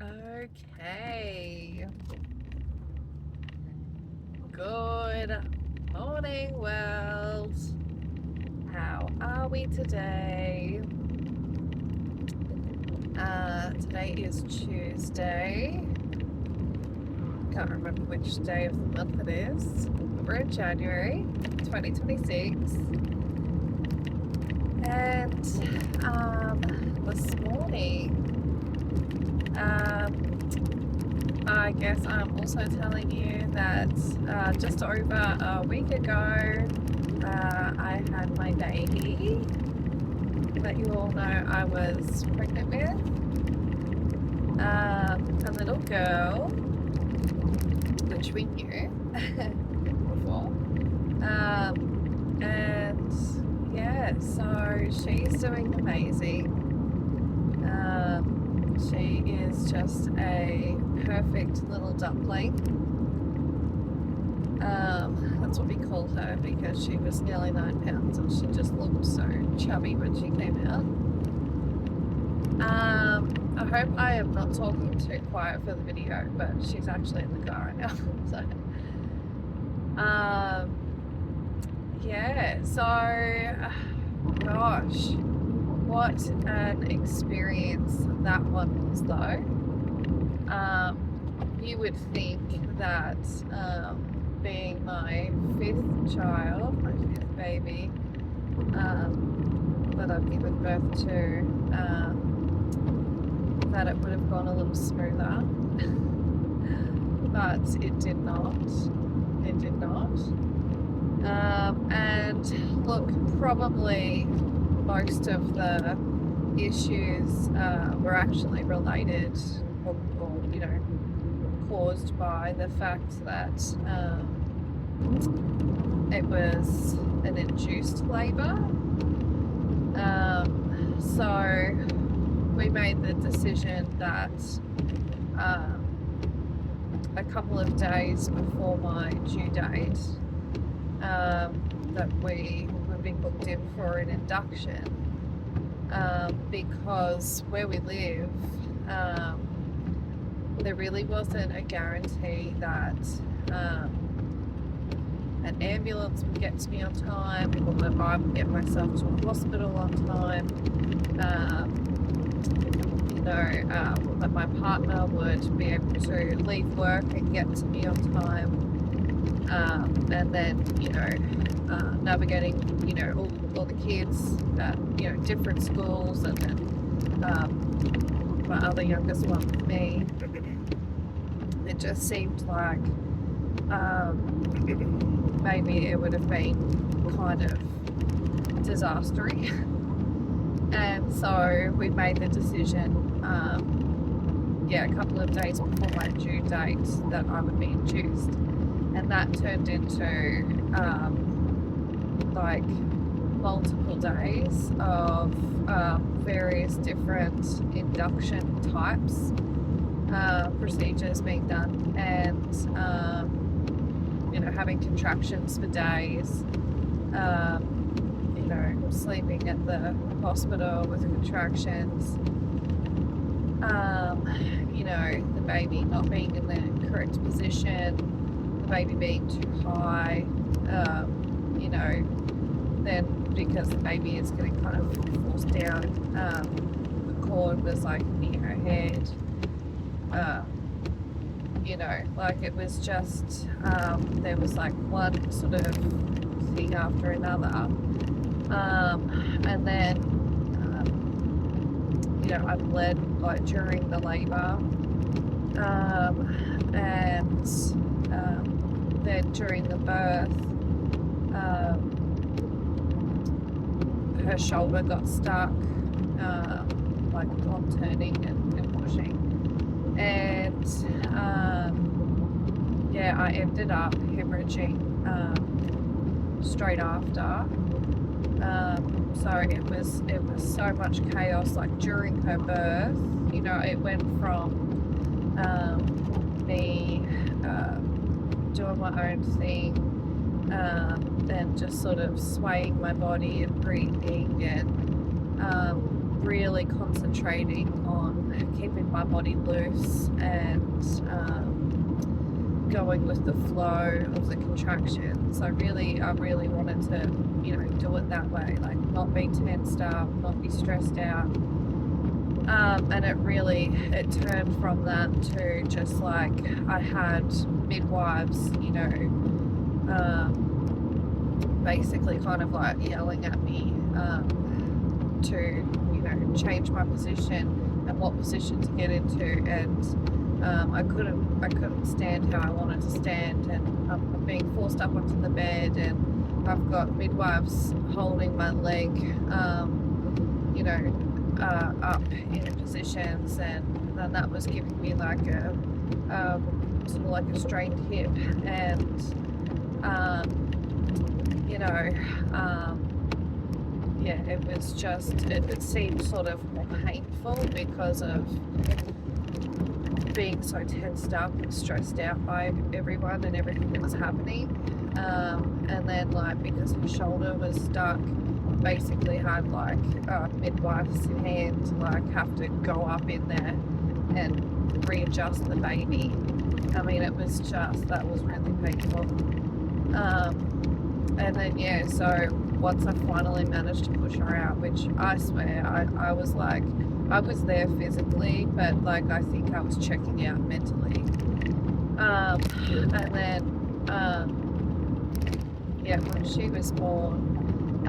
Okay. Good morning, world. How are we today? Today is Tuesday. Can't remember which day of the month it is. We're in January 2026. And this morning, I guess I'm also telling you that just over a week ago, I had my baby that you all know I was pregnant with, a little girl, which we knew before. And yeah, so she's doing amazing. She is just a perfect little dumpling. That's what we call her because she was nearly 9 pounds and she just looked so chubby when she came out. I hope I am not talking too quiet for the video, but she's actually in the car right now. So, yeah, so gosh, what an experience that one was though. You would think that being my fifth child, my fifth baby, that I've given birth to, that it would have gone a little smoother, but it did not. It did not. And look, probably most of the issues were actually related or caused by the fact that it was an induced labour. So we made the decision that a couple of days before my due date that we would be booked in for an induction because where we live there really wasn't a guarantee that an ambulance would get to me on time or that I would get myself to a hospital on time, that my partner would be able to leave work and get to me on time, and then navigating all the kids at different schools, and then my other youngest one with me. It just seemed like maybe it would have been kind of disastery. And so we made the decision, a couple of days before my due date that I would be induced. And that turned into multiple days of various different induction types, procedures being done, and having contractions for days, sleeping at the hospital with contractions, the baby not being in the correct position, the baby being too high, then because the baby is getting kind of forced down, the cord was near her head. It was just, there was one sort of thing after another. And then, I bled during the labour. And then during the birth, her shoulder got stuck, on turning and pushing. And I ended up hemorrhaging straight after. So it was so much chaos during her birth. It went from me doing my own thing, then just sort of swaying my body and breathing, and really concentrating on keeping my body loose and going with the flow of the contractions. I really wanted to, do it that way, like not be tensed up, not be stressed out. And it turned from that to just like I had midwives, basically kind of like yelling at me to, change my position and what position to get into, and I couldn't stand how I wanted to stand, and I'm being forced up onto the bed, and I've got midwives holding my leg, up in positions, and then that was giving me like a sort of like a strained hip, and it was just, it seemed sort of more painful because of being so tensed up and stressed out by everyone and everything that was happening. And then like because her shoulder was stuck, basically had like midwife's hand to like have to go up in there and readjust the baby. I mean, it was just, that was really painful. And then so once I finally managed to push her out, which I swear I was like, I was there physically, but like I think I was checking out mentally. And then when she was born,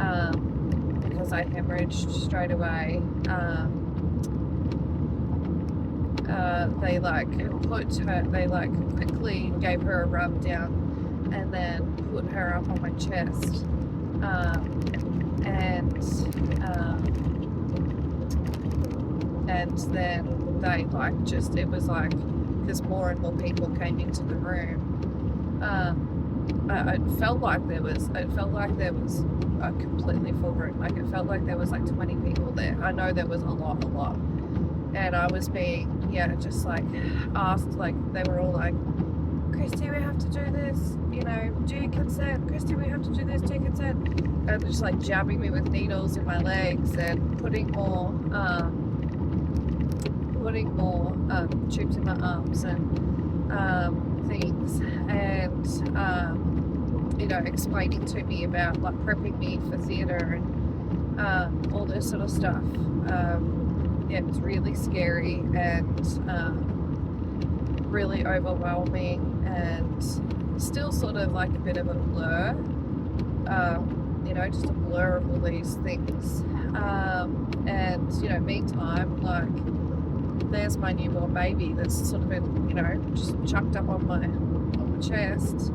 because I hemorrhaged straight away, they quickly gave her a rub down and then put her up on my chest, and then they it was like, because more and more people came into the room, it felt like there was a completely full room. Like it felt like there was like 20 people there. I know there was a lot, and I was being just like asked, like they were all like, Christy, we have to do this, do you consent? Christy, we have to do this, do you consent? And just like jabbing me with needles in my legs and putting more tubes in my arms and things, and explaining to me about like prepping me for theatre and all this sort of stuff. It was really scary and really overwhelming, and still sort of like a bit of a blur, just a blur of all these things. And meantime, like there's my newborn baby that's sort of been, just chucked up on my chest,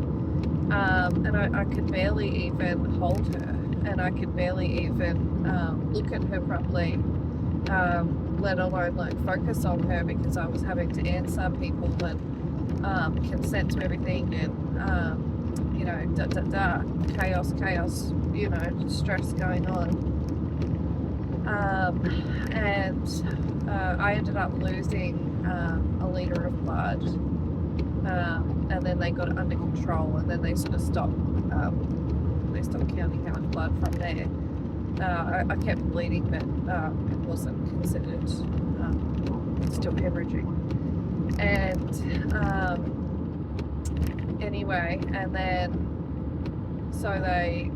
and I could barely even hold her, and I could barely even look at her properly, let alone like focus on her, because I was having to answer people and consent to everything, and chaos, stress going on. And I ended up losing a litre of blood, and then they got it under control, and then they sort of stopped counting how much blood from there. I kept bleeding, but it wasn't considered still hemorrhaging. And anyway, and then so they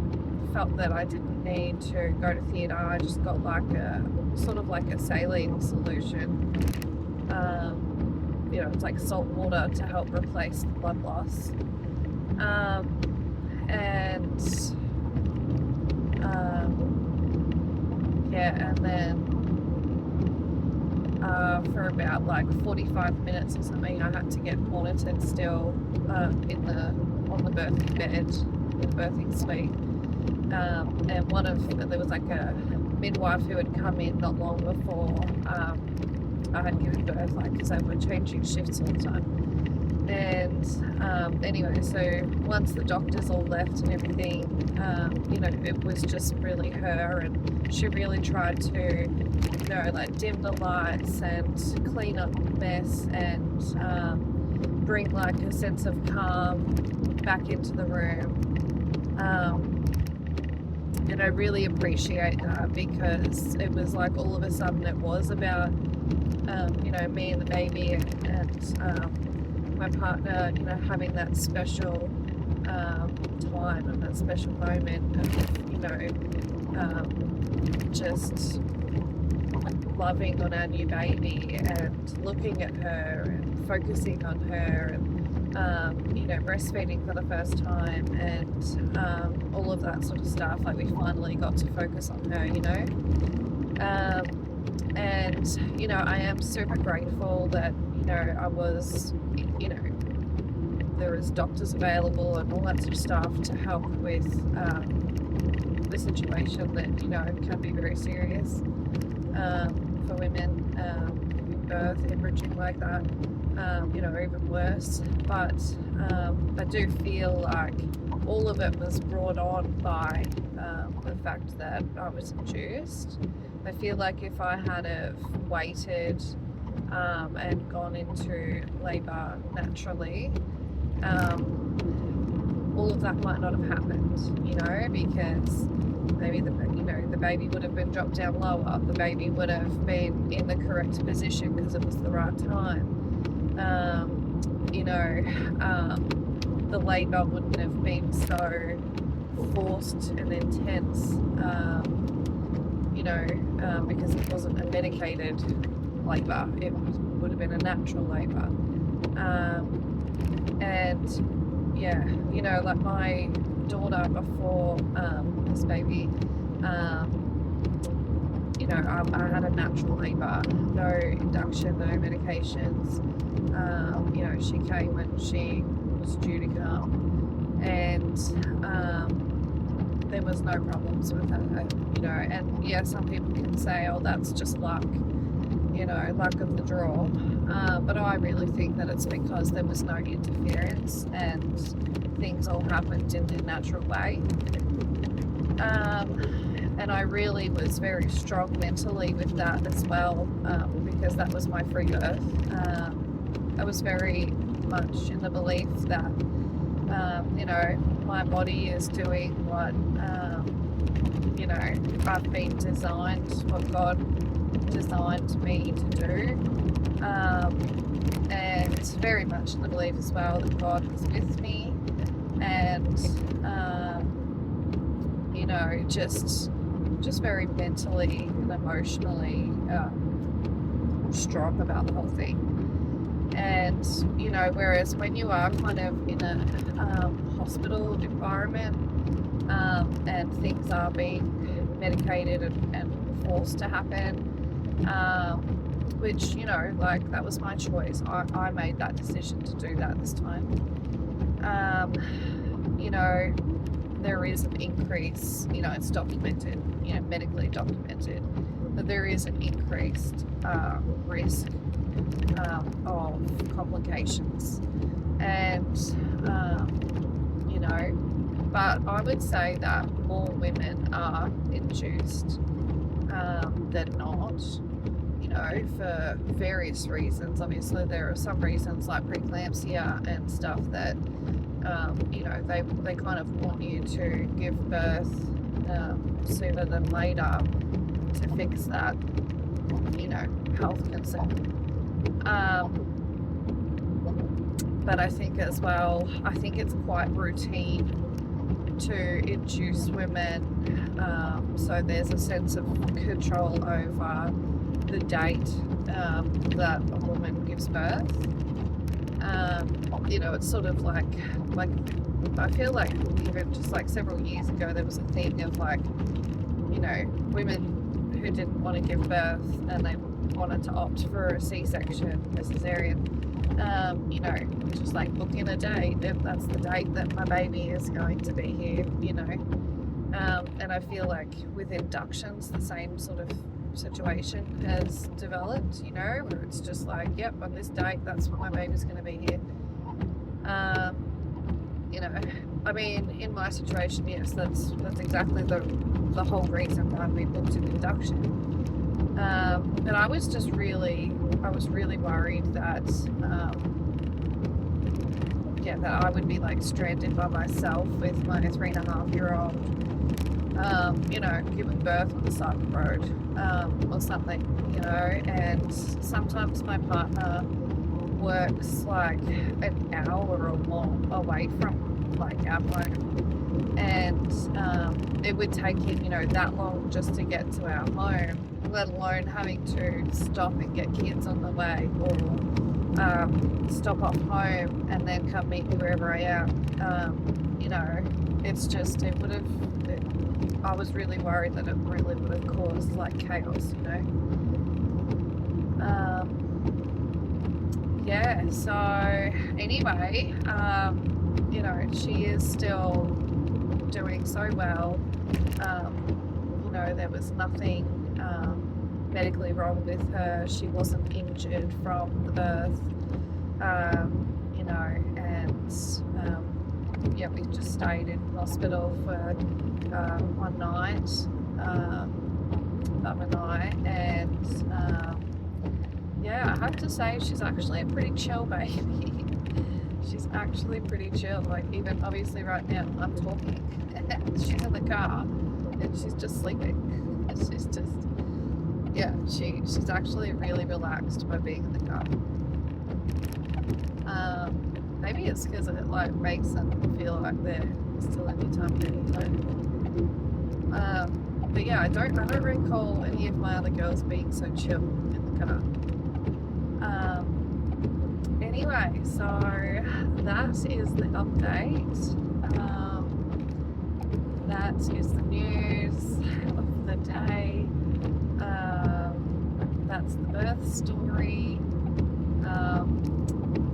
felt that I didn't need to go to theatre. I just got like a sort of like a saline solution. It's like salt water to help replace the blood loss. And then for about like 45 minutes or something, I had to get monitored still on the birthing bed, in the birthing suite. And there was like a midwife who had come in not long before I had given birth, like, because they were changing shifts all the time. And anyway, so once the doctors all left and everything, it was just really her, and she really tried to, like dim the lights and clean up the mess and bring like a sense of calm back into the room. And I really appreciate that, because it was like all of a sudden it was about, me and the baby, and my partner, having that special time and that special moment of, just loving on our new baby and looking at her and focusing on her, and breastfeeding for the first time, and all of that sort of stuff. Like, we finally got to focus on her, and I am super grateful that I was, there was doctors available and all that sort of stuff to help with the situation that can be very serious for women who birth hemorrhaging like that, or even worse. But I do feel like all of it was brought on by the fact that I was induced. I feel like if I had have waited and gone into labour naturally, all of that might not have happened, because maybe the baby would have been dropped down lower, the baby would have been in the correct position because it was the right time, the labour wouldn't have been so forced and intense, because it wasn't a medicated labour, it would have been a natural labour. And yeah, like my daughter before this baby, I had a natural labour, no induction, no medications. She came when she was due to come, and there was no problems with her, and yeah, some people can say, oh, that's just luck, luck of the draw, but I really think that it's because there was no interference and things all happened in their natural way. And I really was very strong mentally with that as well, because that was my free birth. I was very much in the belief that, my body is doing what, I've been designed, what God designed me to do. And very much in the belief as well that God was with me, and, just very mentally and emotionally strong about the whole thing. And whereas when you are kind of in a hospital environment, and things are being medicated and forced to happen, which that was my choice. I made that decision to do that this time. There is an increase, it's documented, medically documented, that there is an increased risk of complications. And, but I would say that more women are induced than not, for various reasons. Obviously, there are some reasons like preeclampsia and stuff that, they kind of want you to give birth sooner than later to fix that, health concern. But I think as well, it's quite routine to induce women, so there's a sense of control over the date that a woman gives birth. It's sort of like I feel like even just like several years ago there was a thing of like, women who didn't want to give birth and they wanted to opt for a C-section, a cesarean, just like book in a date. That's the date that my baby is going to be here, and I feel like with inductions the same sort of situation has developed, where it's just like, yep, on this date that's when my baby's going to be here. I mean, in my situation, yes, that's exactly the whole reason why we booked an induction. But I was really worried that that I would be like stranded by myself with my 3.5-year-old, you know, giving birth on the side of the road, or something, you know. And sometimes my partner works like an hour or more away from like our home, and it would take him, you know, that long just to get to our home, let alone having to stop and get kids on the way, or stop off home and then come meet me wherever I am. You know, it's just, it would have, I was really worried that it really would have caused like chaos, you know. Yeah, so anyway, you know, she is still doing so well. You know, there was nothing medically wrong with her. She wasn't injured from the birth, you know, and yeah, we just stayed in hospital for one night, Mum and I, and yeah, I have to say she's actually a pretty chill baby. She's actually pretty chill. Like, even obviously right now I'm talking, she's in the car and she's just sleeping. She's just, yeah, she's actually really relaxed by being in the car. Maybe it's because it like makes them feel like they're still in your tummy. But yeah, I don't recall any of my other girls being so chill in the car. Anyway, so that is the update. That is the news of the day. That's the birth story.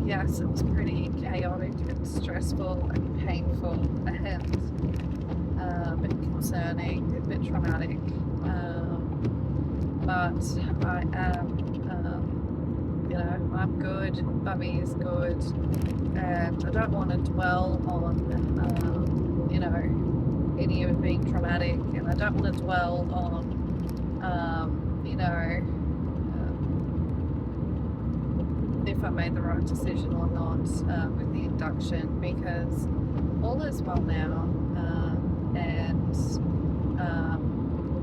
Yes, it was pretty chaotic and stressful and painful and a bit concerning, a bit traumatic. But I am, you know, I'm good, Bubby is good, and I don't want to dwell on, you know, any of it being traumatic, and I don't want to dwell on, you know, if I made the right decision or not with the induction, because all is well now, and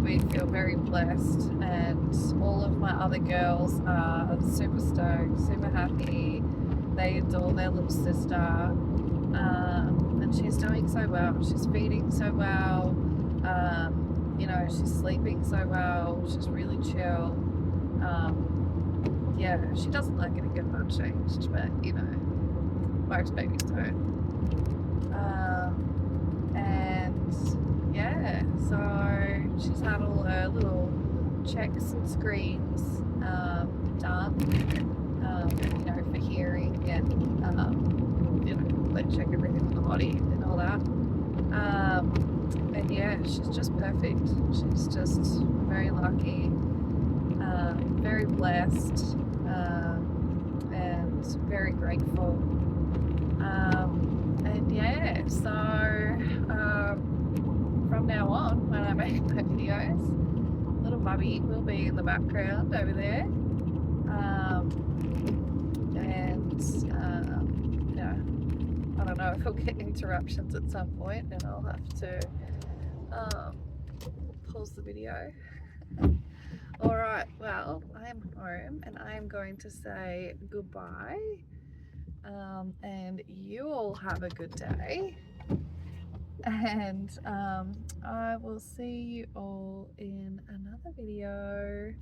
we feel very blessed, and all of my other girls are super stoked, super happy. They adore their little sister, and she's doing so well. She's feeding so well, you know, she's sleeping so well. She's really chill. Yeah, she doesn't like getting her butt changed, but you know, most babies don't. And yeah, so she's had all her little checks and screens done, you know, for hearing and you know, they check everything on the body and all that. And yeah, she's just perfect. She's just very lucky, very blessed, and very grateful. And yeah, so from now on, when I make my videos, little Bubby will be in the background over there. And yeah, I don't know if we'll get interruptions at some point, and I'll have to pause the video. Alright, well, I am home and I am going to say goodbye, and you all have a good day, and I will see you all in another video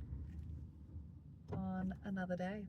on another day.